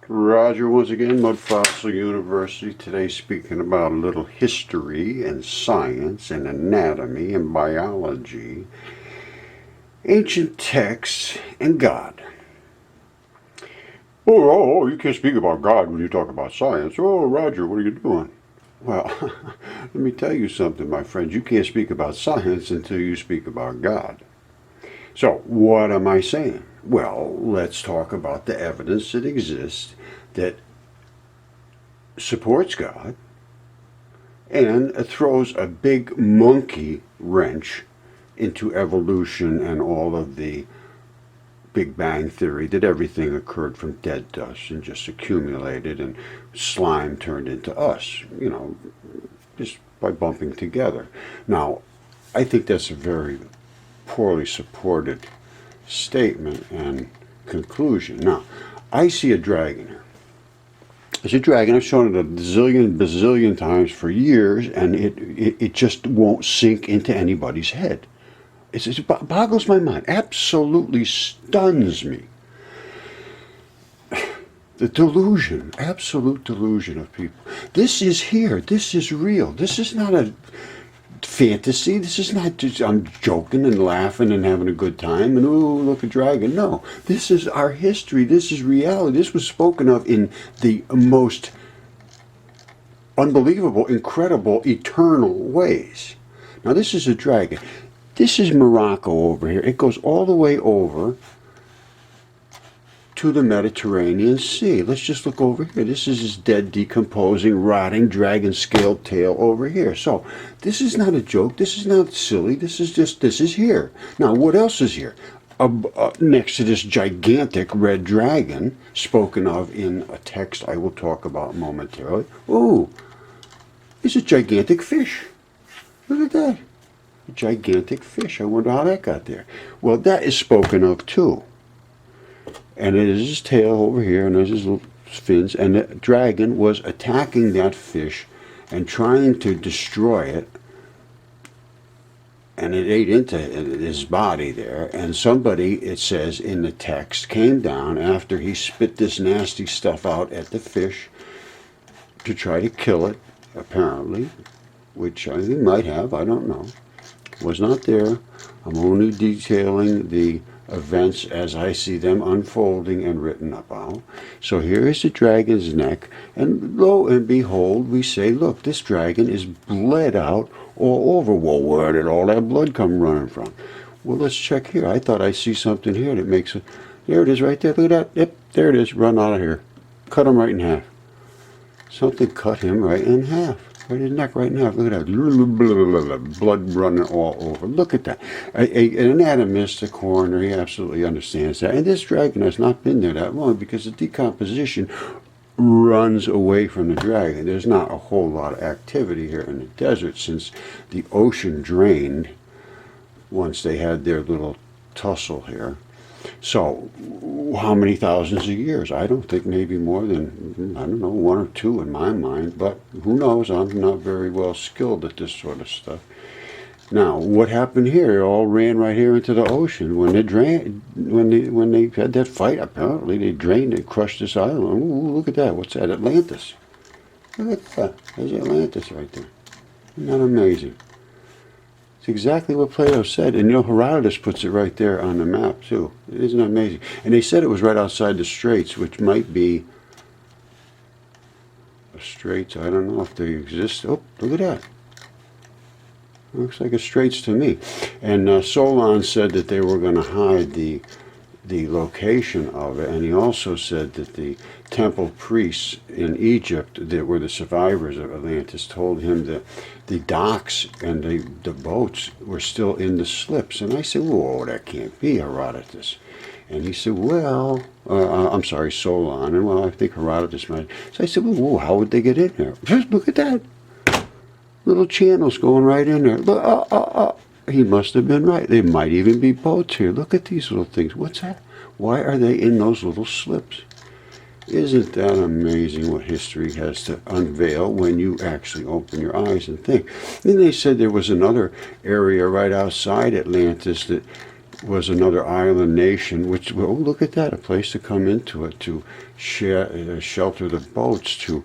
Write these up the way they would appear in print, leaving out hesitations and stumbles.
Roger once again, Mudfossil University. Today speaking about a little history and science and anatomy and biology, ancient texts and God. Oh, you can't speak about God when you talk about science. Oh, Roger, what are you doing? Well, let me tell you something, my friend. You can't speak about science until you speak about God. So, what am I saying? Well, let's talk about the evidence that exists that supports God and throws a big monkey wrench into evolution and all of the Big Bang theory, that everything occurred from dead dust and just accumulated and slime turned into us, just by bumping together. Now, I think that's a very poorly supported statement and conclusion. Now, I see a dragon here. It's a dragon. I've shown it a bazillion times for years, and it just won't sink into anybody's head. It boggles my mind. Absolutely stuns me. The delusion, absolute delusion of people. This is here. This is real. This is not a fantasy. This is not just I'm joking and laughing and having a good time and ooh, look, a dragon. No, this is our history. This is reality. This was spoken of in the most unbelievable, incredible, eternal ways. Now, this is a dragon. This is Morocco over here. It goes all the way over to the Mediterranean Sea. Let's just look over here. This is his dead, decomposing, rotting, dragon-scaled tail over here. So this is not a joke. This is not silly. This is here. Now, what else is here? Next to this gigantic red dragon, spoken of in a text I will talk about momentarily. Ooh, it's a gigantic fish. Look at that. A gigantic fish. I wonder how that got there. Well, that is spoken of too. And it is his tail over here, and there's his little fins, and the dragon was attacking that fish and trying to destroy it, and it ate into his body there, and somebody, it says in the text, came down after he spit this nasty stuff out at the fish to try to kill it, apparently, which I think might have, I don't know. Was not there. I'm only detailing the events as I see them unfolding and written about. So here is the dragon's neck, and lo and behold, we say, look, this dragon is bled out all over. Well, where did all that blood come running from? Well, let's check here. I thought I see something here that makes it. There it is right there. Look at that. Yep, there it is. Run out of here. Cut him right in half. Something cut him right in half. Right his neck, right in half. Look at that. Blood running all over. Look at that. An anatomist, a coroner, he absolutely understands that. And this dragon has not been there that long because the decomposition runs away from the dragon. There's not a whole lot of activity here in the desert since the ocean drained once they had their little tussle here. So, how many thousands of years? I don't think maybe more than, I don't know, 1 or 2 in my mind, but who knows? I'm not very well skilled at this sort of stuff. Now, what happened here? It all ran right here into the ocean. When they had that fight, apparently they drained and crushed this island. Ooh, look at that. What's that? Atlantis. Look at that. There's Atlantis right there. Isn't that amazing? It's exactly what Plato said. And Herodotus puts it right there on the map, too. Isn't that amazing? And they said it was right outside the straits, which might be a straits. I don't know if they exist. Oh, look at that. Looks like a straits to me. And Solon said that they were going to hide the location of it, and he also said that the temple priests in Egypt that were the survivors of Atlantis told him that the docks and the boats were still in the slips. And I said, whoa, that can't be Herodotus. And he said, well, I'm sorry, Solon. And well, I think Herodotus might. So I said, well, how would they get in there? Just look at that. Little channels going right in there. Look, he must have been right. There might even be boats here. Look at these little things. What's that? Why are they in those little slips? Isn't that amazing what history has to unveil when you actually open your eyes and think? Then they said there was another area right outside Atlantis that was another island nation, which, oh, look at that, a place to come into it, to shelter the boats, to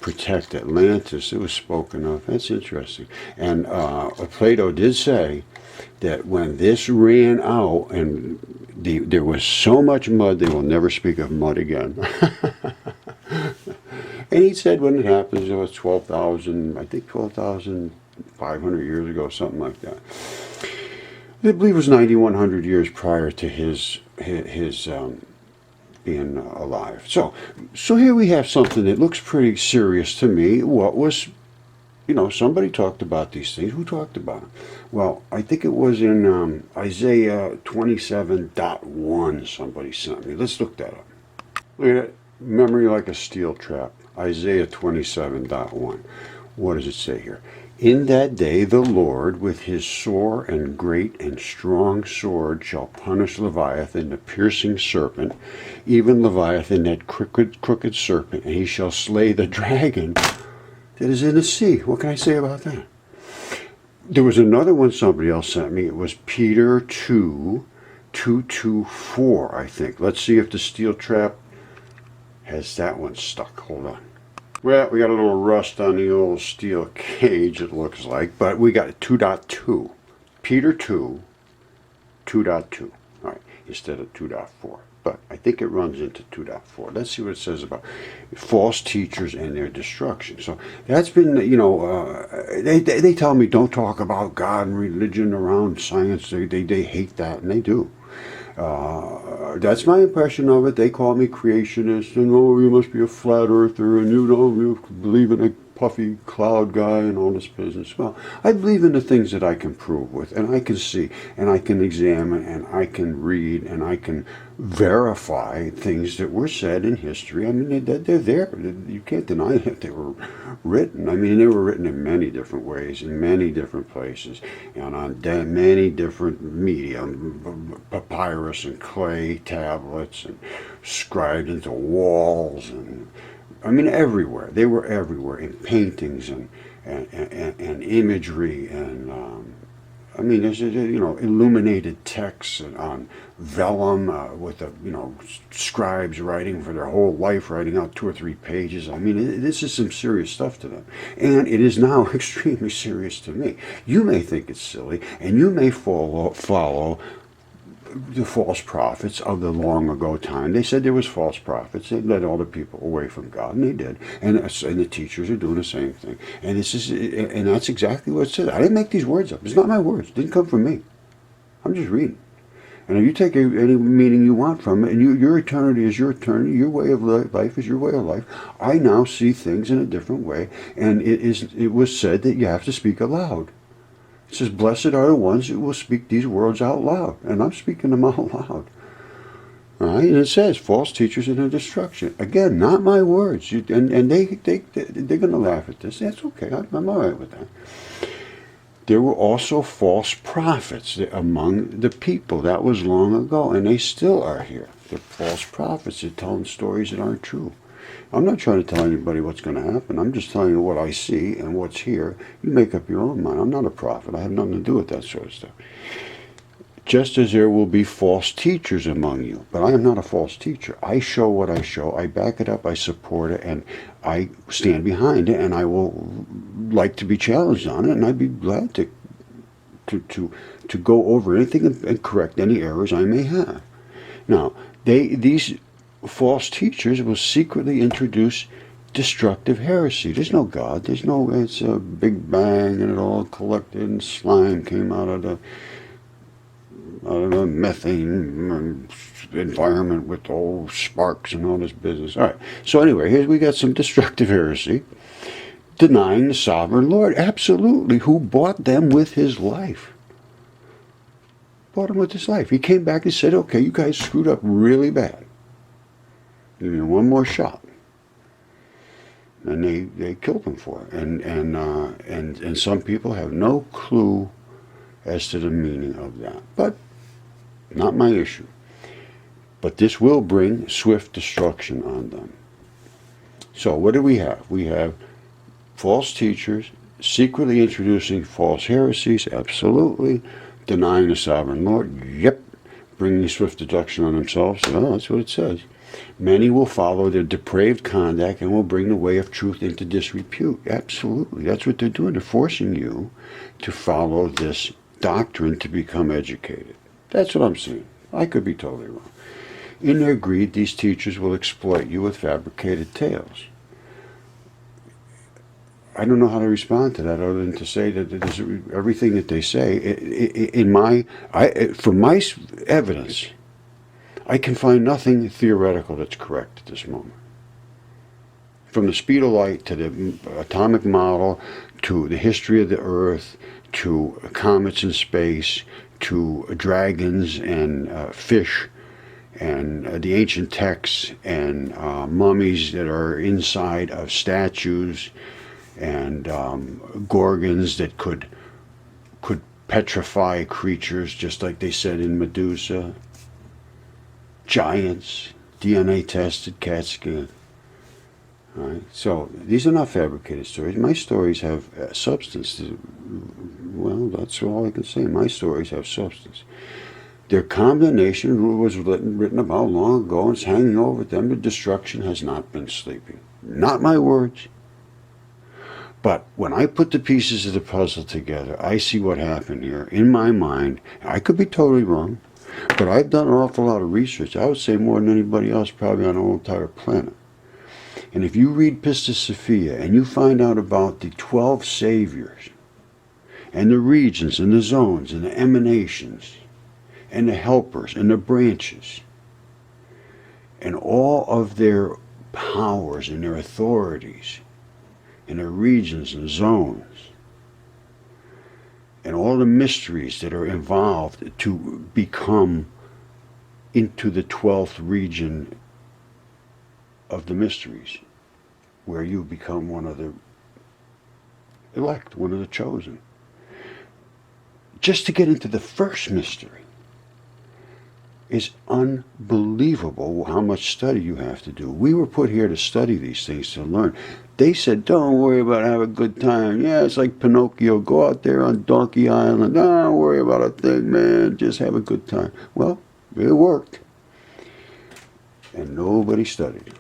protect Atlantis. It was spoken of. That's interesting. And Plato did say that when this ran out and there was so much mud, they will never speak of mud again. And he said when it happens, it was 12,000, I think 12,500 years ago, something like that. I believe it was 9,100 years prior to his being alive. So here we have something that looks pretty serious to me. What was, somebody talked about these things. Who talked about them? Well, I think it was in Isaiah 27.1 somebody sent me. Let's look that up. Look at that. Memory like a steel trap. Isaiah 27.1. What does it say here? In that day the Lord with his sore and great and strong sword shall punish Leviathan, the piercing serpent, even Leviathan, that crooked serpent, and he shall slay the dragon that is in the sea. What can I say about that? There was another one somebody else sent me. It was Peter 2:2-4, I think. Let's see if the steel trap has that one stuck. Hold on. Well, we got a little rust on the old steel cage, it looks like, but we got 2.2. Peter 2:2. All right, instead of 2.4. But I think it runs into 2.4. Let's see what it says about false teachers and their destruction. So that's been, they tell me don't talk about God and religion around science. They hate that, and they do. That's my impression of it. They call me creationist, and you must be a flat earther, and you believe in a puffy cloud guy and all this business. Well, I believe in the things that I can prove with, and I can see, and I can examine, and I can read, and I can verify things that were said in history. I mean, they're there. You can't deny that they were written. I mean, they were written in many different ways, in many different places, and on many different media, papyrus and clay tablets, and scribed into walls, and I mean, everywhere. They were everywhere, in paintings and imagery, and I mean, there's illuminated texts on vellum with scribes writing for their whole life, writing out 2 or 3 pages. I mean, this is some serious stuff to them, and it is now extremely serious to me. You may think it's silly, and you may follow the false prophets of the long ago time. They said there was false prophets. They led all the people away from God, and they did. And the teachers are doing the same thing. And that's exactly what it says. I didn't make these words up. It's not my words. It didn't come from me. I'm just reading. And if you take any meaning you want from it, and your eternity is your eternity, your way of life is your way of life, I now see things in a different way. And it was said that you have to speak aloud. It says, blessed are the ones who will speak these words out loud. And I'm speaking them out loud. All right? And it says, false teachers and their destruction. Again, not my words. And they're going to laugh at this. That's okay. I'm all right with that. There were also false prophets among the people. That was long ago. And they still are here. They're false prophets. They're telling stories that aren't true. I'm not trying to tell anybody what's going to happen. I'm just telling you what I see and what's here. You make up your own mind. I'm not a prophet. I have nothing to do with that sort of stuff. Just as there will be false teachers among you. But I am not a false teacher. I show what I show. I back it up. I support it. And I stand behind it. And I will like to be challenged on it. And I'd be glad to go over anything and correct any errors I may have. Now, these false teachers will secretly introduce destructive heresy. There's no God. It's a big bang and it all collected and slime came out of the methane environment with all sparks and all this business. All right. So anyway, here we got some destructive heresy. Denying the sovereign Lord. Absolutely. Who bought them with his life. Bought him with his life. He came back and said, okay, you guys screwed up really bad. Give me one more shot, and they killed him for it. And some people have no clue as to the meaning of that. But not my issue. But this will bring swift destruction on them. So what do we have? We have false teachers secretly introducing false heresies. Absolutely. denying the sovereign Lord. Yep. Bringing swift destruction on themselves. Oh, that's what it says. Many will follow their depraved conduct and will bring the way of truth into disrepute. Absolutely. That's what they're doing. They're forcing you to follow this doctrine to become educated. That's what I'm saying. I could be totally wrong. In their greed, these teachers will exploit you with fabricated tales. I don't know how to respond to that other than to say that it is everything that they say. From my evidence, I can find nothing theoretical that's correct at this moment. From the speed of light to the atomic model, to the history of the Earth, to comets in space, to dragons and fish, and the ancient texts and mummies that are inside of statues, and gorgons that could petrify creatures, just like they said in Medusa. Giants, DNA tested cat skin. All right, so these are not fabricated stories. My stories have substance. Well, that's all I can say. My stories have substance. Their condemnation was written about long ago, and it's hanging over them. The destruction has not been sleeping. Not my words. But when I put the pieces of the puzzle together, I see what happened here. In my mind, I could be totally wrong, but I've done an awful lot of research. I would say more than anybody else probably on the whole entire planet. And if you read Pistis Sophia and you find out about the 12 saviors and the regions and the zones and the emanations and the helpers and the branches and all of their powers and their authorities and their regions and zones and all the mysteries that are involved to become into the 12th region of the mysteries, where you become one of the elect, one of the chosen. Just to get into the first mystery is unbelievable how much study you have to do. We were put here to study these things, to learn. They said, don't worry about it, have a good time. Yeah, it's like Pinocchio. Go out there on Donkey Island. Don't worry about a thing, man. Just have a good time. Well, it worked. And nobody studied.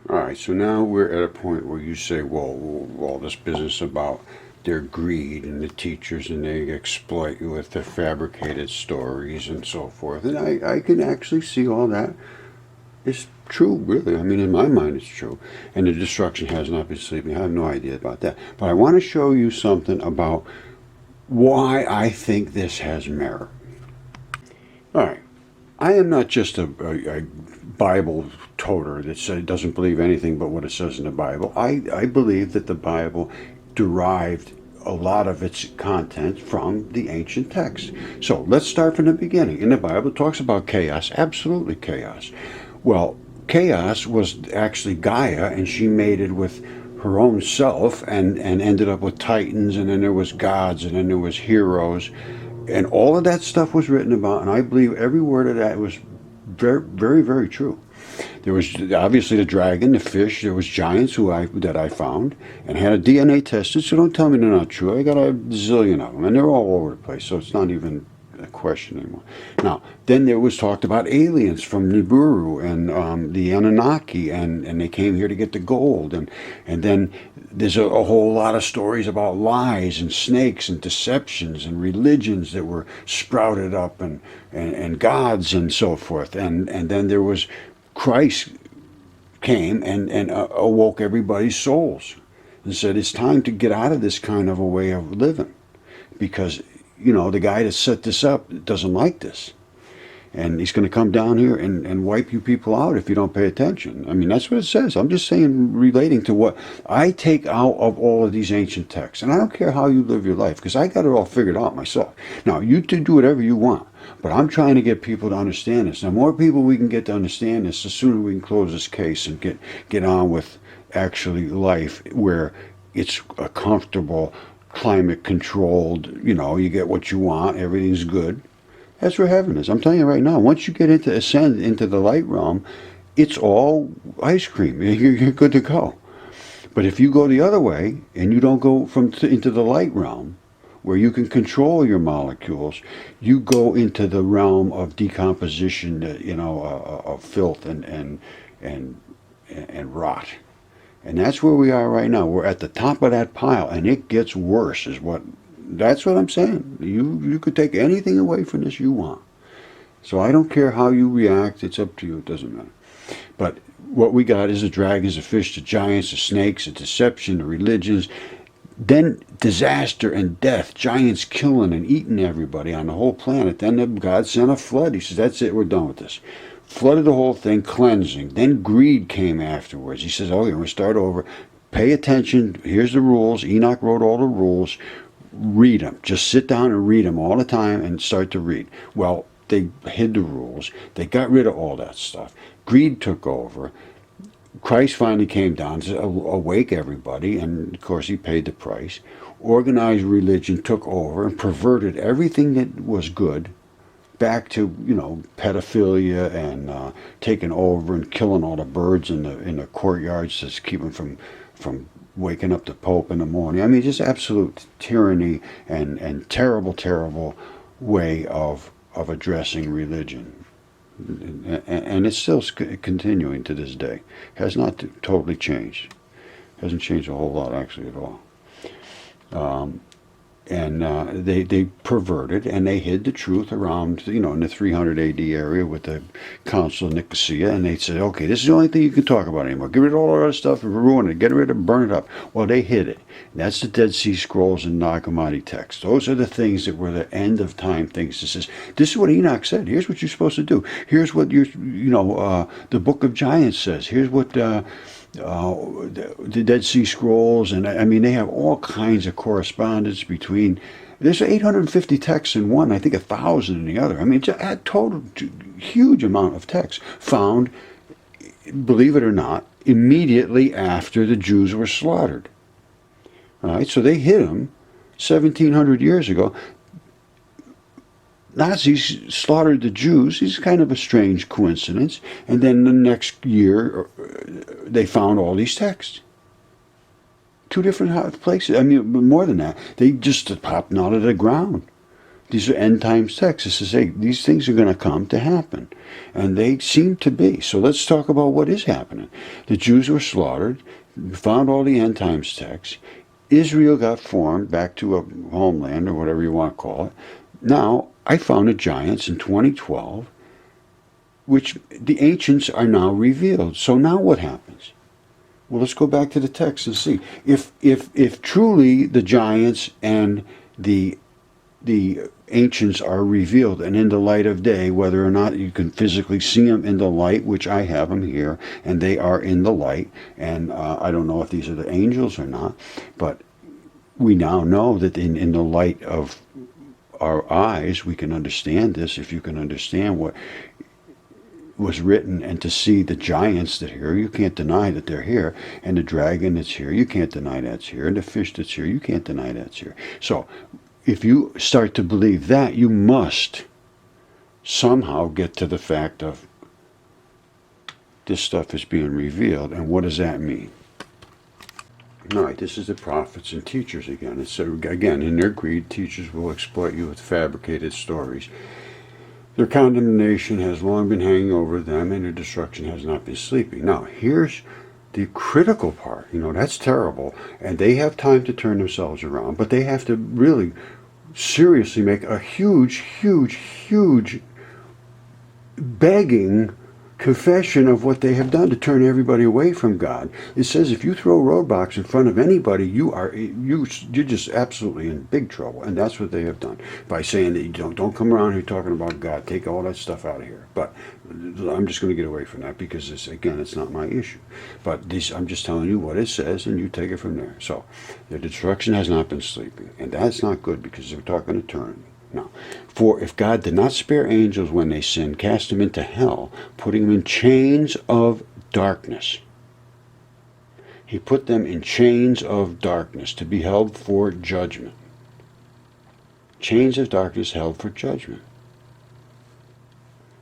All right, so now we're at a point where you say, well, all this business about their greed and the teachers, and they exploit you with their fabricated stories and so forth. And I can actually see all that is true, really. I mean, in my mind, it's true. And the destruction has not been sleeping. I have no idea about that. But I want to show you something about why I think this has merit. All right. I am not just a Bible toter that doesn't believe anything but what it says in the Bible. I believe that the Bible derived a lot of its content from the ancient texts. So let's start from the beginning. In the Bible, it talks about chaos, absolutely chaos. Well, chaos was actually Gaia, and she mated with her own self and ended up with titans, and then there was gods, and then there was heroes. And all of that stuff was written about, and I believe every word of that was very, very, very true. There was obviously the dragon, the fish. There was giants that I found and had a DNA tested. So don't tell me they're not true. I got a zillion of them, and they're all over the place. So it's not even a question anymore. Now, then there was talked about aliens from Nibiru and the Anunnaki, and they came here to get the gold. And then there's a whole lot of stories about lies and snakes and deceptions and religions that were sprouted up and gods and so forth. And then there was Christ came and awoke everybody's souls and said it's time to get out of this kind of a way of living, because the guy that set this up doesn't like this, and he's going to come down here and wipe you people out if you don't pay attention. I mean, that's what it says. I'm just saying, relating to what I take out of all of these ancient texts. And I don't care how you live your life, because I got it all figured out myself. Now, you can do whatever you want, but I'm trying to get people to understand this. The more people we can get to understand this, the sooner we can close this case and get on with actually life where it's a comfortable, climate controlled, you get what you want, everything's good. That's where heaven is. I'm telling you right now, once you get ascend into the light realm, it's all ice cream. You're good to go. But if you go the other way and you don't go into the light realm, where you can control your molecules, you go into the realm of decomposition, of filth and rot. And that's where we are right now. We're at the top of that pile, and it gets worse. That's what I'm saying. You could take anything away from this you want. So I don't care how you react. It's up to you. It doesn't matter. But what we got is the dragons, the fish, the giants, the snakes, the deception, the religions. Then disaster and death, giants killing and eating everybody on the whole planet. Then God sent a flood. He says, that's it, we're done with this. Flooded the whole thing, cleansing. Then greed came afterwards. He says, okay, we're going to start over. Pay attention. Here's the rules. Enoch wrote all the rules. Read them. Just sit down and read them all the time and start to read. Well, they hid the rules. They got rid of all that stuff. Greed took over. Christ finally came down to awake everybody, and of course he paid the price. Organized religion took over and perverted everything that was good back to, pedophilia and taking over and killing all the birds in the courtyards to keep them from waking up the Pope in the morning. I mean, just absolute tyranny and terrible, terrible way of addressing religion. And it's still continuing to this day. Has not totally changed. Hasn't changed a whole lot, actually, at all. They perverted and they hid the truth around, in the 300 AD area with the Council of Nicosia, and they said, okay, this is the only thing you can talk about anymore. Get rid of all the other stuff and ruin it. Get rid of it, burn it up. Well, they hid it. And that's the Dead Sea Scrolls and Nag Hammadi texts. Those are the things that were the end of time things. This is what Enoch said. Here's what you're supposed to do. Here's what the Book of Giants says. Here's what the Dead Sea Scrolls, and I mean, they have all kinds of correspondence between. There's 850 texts in one, I think 1,000 in the other. I mean, it's a total huge amount of text found, believe it or not, immediately after the Jews were slaughtered. All right, so they hid them 1,700 years ago. Nazis slaughtered the Jews. It's kind of a strange coincidence. And then the next year, they found all these texts. 2 different places. I mean, more than that. They just popped out of the ground. These are end times texts. This is, hey, these things are going to come to happen. And they seem to be. So let's talk about what is happening. The Jews were slaughtered. We found all the end times texts. Israel got formed back to a homeland, or whatever you want to call it. Now, I found the giants in 2012, which the ancients are now revealed. So now what happens? Well, let's go back to the text and see. If truly the giants and the ancients are revealed and in the light of day, whether or not you can physically see them in the light, which I have them here, and they are in the light, and I don't know if these are the angels or not, but we now know that in the light of our eyes, we can understand this. If you can understand what was written, and to see the giants that are here, you can't deny that they're here, and the dragon that's here, you can't deny that's here, and the fish that's here, you can't deny that's here. So if you start to believe that, you must somehow get to the fact of this stuff is being revealed, and what does that mean? All right, this is the prophets and teachers again. It's again, in their greed, teachers will exploit you with fabricated stories. Their condemnation has long been hanging over them, and their destruction has not been sleeping. Now, here's the critical part. That's terrible, and they have time to turn themselves around, but they have to really seriously make a huge, huge, huge begging confession of what they have done to turn everybody away from God. It says if you throw roadblocks in front of anybody, you're just absolutely in big trouble, and that's what they have done by saying that you don't come around here talking about God. Take all that stuff out of here. But I'm just going to get away from that because it's not my issue. But I'm just telling you what it says, and you take it from there. So the destruction has not been sleeping, and that's not good because they're talking eternity. Now, for if God did not spare angels when they sinned, cast them into hell, putting them in chains of darkness. He put them in chains of darkness to be held for judgment. Chains of darkness held for judgment.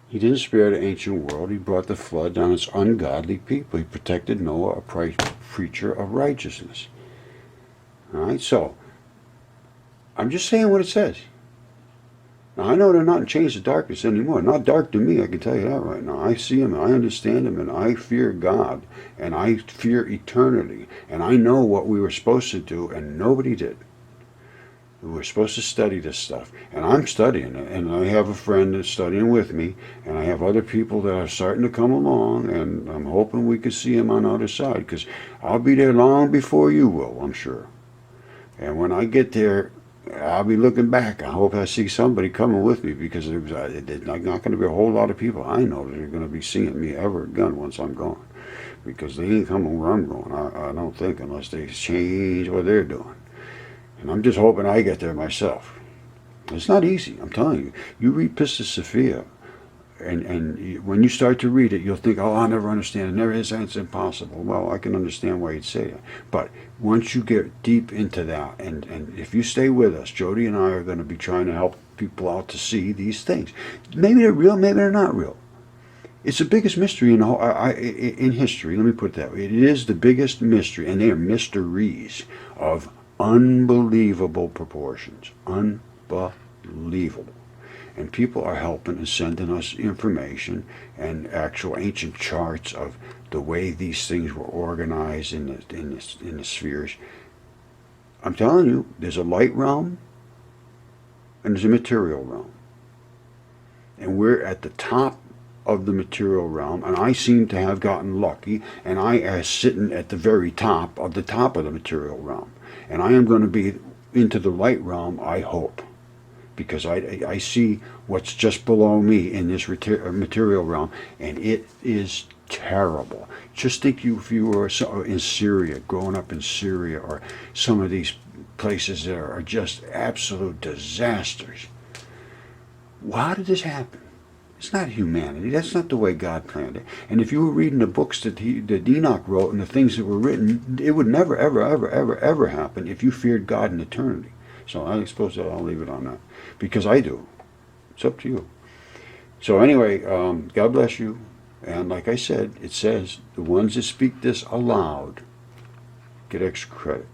He didn't spare the ancient world. He brought the flood on its ungodly people. He protected Noah, a preacher of righteousness. All right, so I'm just saying what it says. Now, I know they're not in chains of darkness anymore. Not dark to me, I can tell you that right now. I see him, and I understand him, and I fear God, and I fear eternity, and I know what we were supposed to do, and nobody did. We were supposed to study this stuff, and I'm studying it, and I have a friend that's studying with me, and I have other people that are starting to come along, and I'm hoping we can see him on the other side, because I'll be there long before you will, I'm sure. And when I get there, I'll be looking back. I hope I see somebody coming with me, because there's not going to be a whole lot of people I know that are going to be seeing me ever again once I'm gone, because they ain't coming where I'm going, I don't think, unless they change what they're doing. And I'm just hoping I get there myself. It's not easy, I'm telling you. You read Pistis Sophia, and when you start to read it, you'll think, oh, I'll never understand it. Never is, it's impossible. Well, I can understand why you'd say that. But once you get deep into that, and if you stay with us, Jody and I are going to be trying to help people out to see these things. Maybe they're real, maybe they're not real. It's the biggest mystery in history. Let me put it that way. It is the biggest mystery, and they are mysteries of unbelievable proportions. Unbelievable. And people are helping and sending us information and actual ancient charts of the way these things were organized in the spheres. I'm telling you, there's a light realm and there's a material realm. And we're at the top of the material realm, and I seem to have gotten lucky, and I am sitting at the very top of the material realm. And I am going to be into the light realm, I hope, because I see what's just below me in this material realm, and it is terrible. Just think if you were in Syria, growing up in Syria, or some of these places that are just absolute disasters. How did this happen? It's not humanity. That's not the way God planned it. And if you were reading the books that Enoch wrote and the things that were written, it would never, ever, ever, ever, ever happen if you feared God in eternity. So I suppose that I'll leave it on that, because I do. It's up to you. So anyway, God bless you. And like I said, it says the ones that speak this aloud get extra credit.